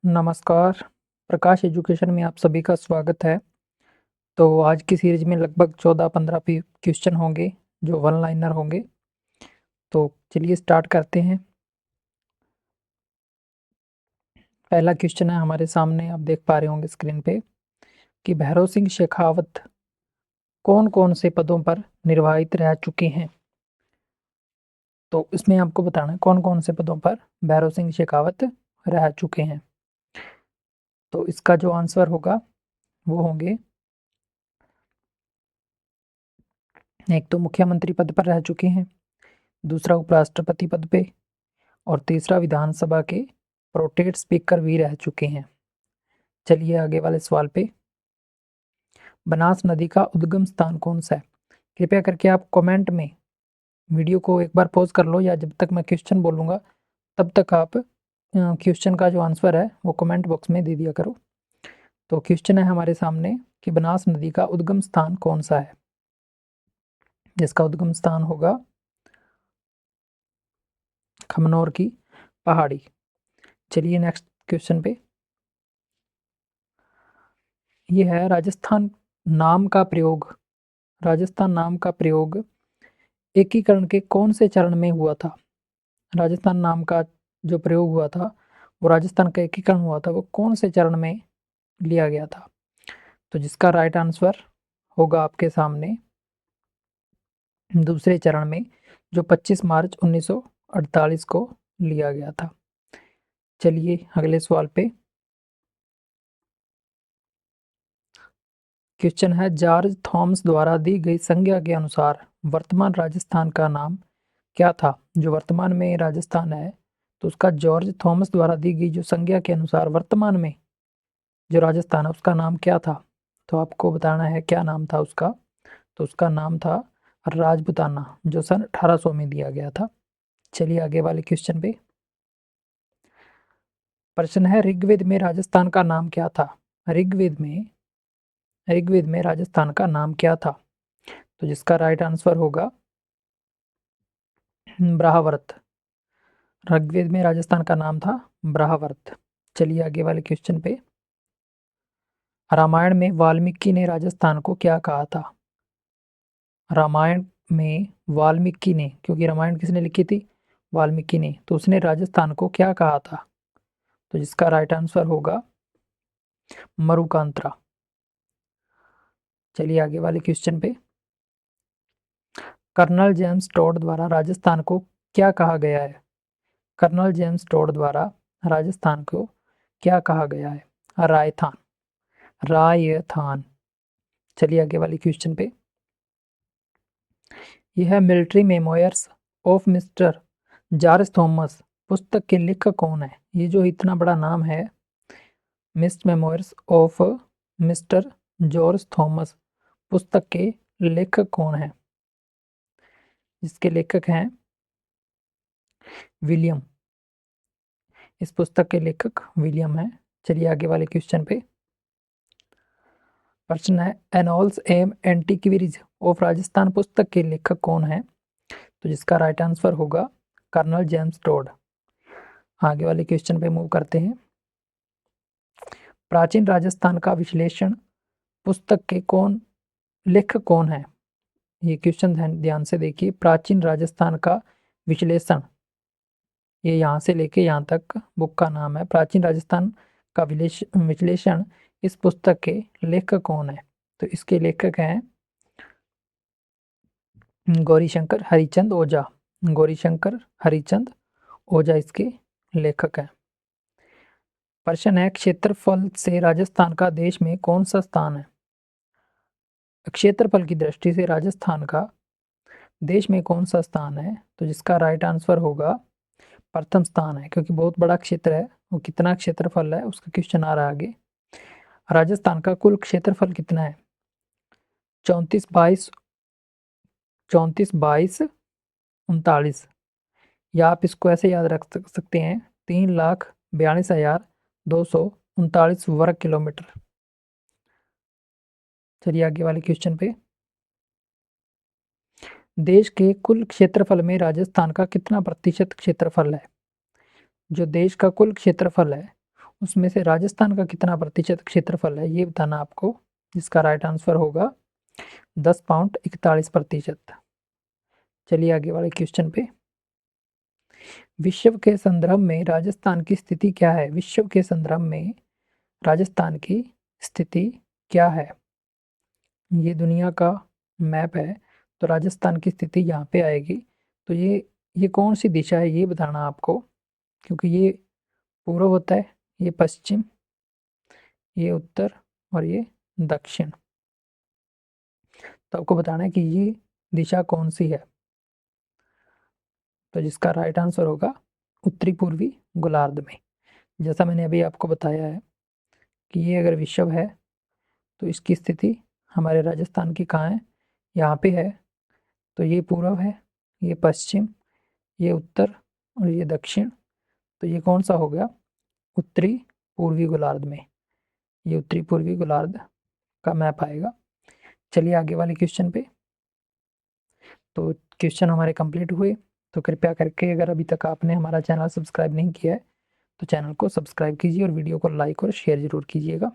नमस्कार, प्रकाश एजुकेशन में आप सभी का स्वागत है। तो आज की सीरीज में लगभग 14-15 क्वेश्चन होंगे जो वन लाइनर होंगे। तो चलिए स्टार्ट करते हैं। पहला क्वेश्चन है हमारे सामने, आप देख पा रहे होंगे स्क्रीन पे कि भैरव सिंह शेखावत कौन-कौन से पदों पर निर्वाहित रह चुके हैं। तो इसमें आपको बताना है कौन-कौन से पदों पर भैरव सिंह शेखावत रह चुके हैं। तो इसका जो आंसर होगा वो होंगे, एक तो मुख्यमंत्री पद पर रह चुके हैं, दूसरा उपराष्ट्रपति पद पे और तीसरा विधानसभा के प्रोटेट स्पीकर भी रह चुके हैं। चलिए आगे वाले सवाल पे। बनास नदी का उद्गम स्थान कौन सा है? कृपया करके आप कमेंट में वीडियो को एक बार पॉज कर लो, या जब तक मैं क्वेश्चन बोलूँगा तब तक आप क्वेश्चन का जो आंसर है वो कमेंट बॉक्स में दे दिया करो। तो क्वेश्चन है हमारे सामने कि बनास नदी का उद्गम स्थान कौन सा है, जिसका उद्गम स्थान होगा खमनोर की पहाड़ी। चलिए नेक्स्ट क्वेश्चन पे। ये है राजस्थान नाम का प्रयोग एकीकरण के कौन से चरण में हुआ था? राजस्थान नाम का जो प्रयोग हुआ था वो राजस्थान का एकीकरण हुआ था, वो कौन से चरण में लिया गया था? तो जिसका राइट आंसर होगा आपके सामने दूसरे चरण में, जो 25 मार्च 1948 को लिया गया था। चलिए अगले सवाल पे। क्वेश्चन है, जॉर्ज थॉमस द्वारा दी गई संज्ञा के अनुसार वर्तमान राजस्थान का नाम क्या था? जो वर्तमान में राजस्थान है तो उसका जॉर्ज थॉमस द्वारा दी गई जो संज्ञा के अनुसार वर्तमान में जो राजस्थान है उसका नाम क्या था? तो आपको बताना है क्या नाम था उसका। तो उसका नाम था राजपूताना, जो सन 1800 में दिया गया था। चलिए आगे वाले क्वेश्चन पे। प्रश्न है, ऋग्वेद में राजस्थान का नाम क्या था? ऋग्वेद में राजस्थान का नाम क्या था? तो जिसका राइट आंसर होगा ब्रह्मावर्त। ऋग्वेद में राजस्थान का नाम था ब्रह्मावर्त। चलिए आगे वाले क्वेश्चन पे। रामायण में वाल्मीकि ने राजस्थान को क्या कहा था? रामायण में वाल्मीकि ने, क्योंकि रामायण किसने लिखी थी? वाल्मीकि ने, तो उसने राजस्थान को क्या कहा था? तो जिसका राइट आंसर होगा मरुकांतरा। चलिए आगे वाले क्वेश्चन पे। कर्नल जेम्स टॉड द्वारा राजस्थान को क्या कहा गया है? कर्नल जेम्स टॉड द्वारा राजस्थान को क्या कहा गया है? रायथान। रायथान। चलिए आगे वाले क्वेश्चन पे। यह है military memoirs of mister George Thomas पुस्तक के लेखक कौन है? ये जो इतना बड़ा नाम है, mist memoirs of mister George Thomas, पुस्तक के लेखक कौन है? इसके लेखक हैं विलियम। इस पुस्तक के लेखक विलियम है। चलिए आगे वाले क्वेश्चन पे। प्रश्न है, एनॉल्स एम एंटीक्वीरीज ऑफ राजस्थान पुस्तक के लेखक कौन है? तो जिसका राइट आंसर होगा कर्नल जेम्स टॉड। आगे वाले क्वेश्चन पे मूव करते हैं। प्राचीन राजस्थान का विश्लेषण पुस्तक के लेखक कौन है? ये क्वेश्चन ध्यान से देखिए। प्राचीन राजस्थान का विश्लेषण, ये यहाँ से लेके यहाँ तक बुक का नाम है। प्राचीन राजस्थान का विश्लेषण, इस पुस्तक के लेखक कौन है? तो इसके लेखक हैं गौरीशंकर हरिचंद ओझा। गौरीशंकर हरिचंद ओझा इसके लेखक हैं। प्रश्न है, क्षेत्रफल से राजस्थान का देश में कौन सा स्थान है? क्षेत्रफल की दृष्टि से राजस्थान का देश में कौन सा स्थान है? तो जिसका राइट आंसर होगा प्रथम स्थान है, क्योंकि बहुत बड़ा क्षेत्र है। वो कितना क्षेत्रफल है उसका क्वेश्चन आ रहा है आगे। राजस्थान का कुल क्षेत्रफल कितना है? 34,22,39, या आप इसको ऐसे याद रख सकते हैं, 3,42,239 वर्ग किलोमीटर। चलिए आगे वाले क्वेश्चन पे। देश के कुल क्षेत्रफल में राजस्थान का कितना प्रतिशत क्षेत्रफल है? जो देश का कुल क्षेत्रफल है उसमें से राजस्थान का कितना प्रतिशत क्षेत्रफल है ये बताना आपको, जिसका राइट आंसर होगा 10.41%। चलिए आगे वाले क्वेश्चन पे। विश्व के संदर्भ में राजस्थान की स्थिति क्या है? विश्व के संदर्भ में राजस्थान की स्थिति क्या है? ये दुनिया का मैप है, तो राजस्थान की स्थिति यहाँ पे आएगी। तो ये कौन सी दिशा है ये बताना आपको, क्योंकि ये पूर्व होता है, ये पश्चिम, ये उत्तर और ये दक्षिण। तो आपको बताना है कि ये दिशा कौन सी है। तो जिसका राइट आंसर होगा उत्तरी पूर्वी गोलार्ध में। जैसा मैंने अभी आपको बताया है कि ये अगर विश्व है तो इसकी स्थिति हमारे राजस्थान की कहाँ है, यहाँ पे है। तो ये पूर्व है, ये पश्चिम, ये उत्तर और ये दक्षिण। तो ये कौन सा हो गया? उत्तरी पूर्वी गोलार्ध में। ये उत्तरी पूर्वी गोलार्ध का मैप आएगा। चलिए आगे वाले क्वेश्चन पे। तो क्वेश्चन हमारे कंप्लीट हुए। तो कृपया करके अगर अभी तक आपने हमारा चैनल सब्सक्राइब नहीं किया है तो चैनल को सब्सक्राइब कीजिए और वीडियो को लाइक और शेयर ज़रूर कीजिएगा।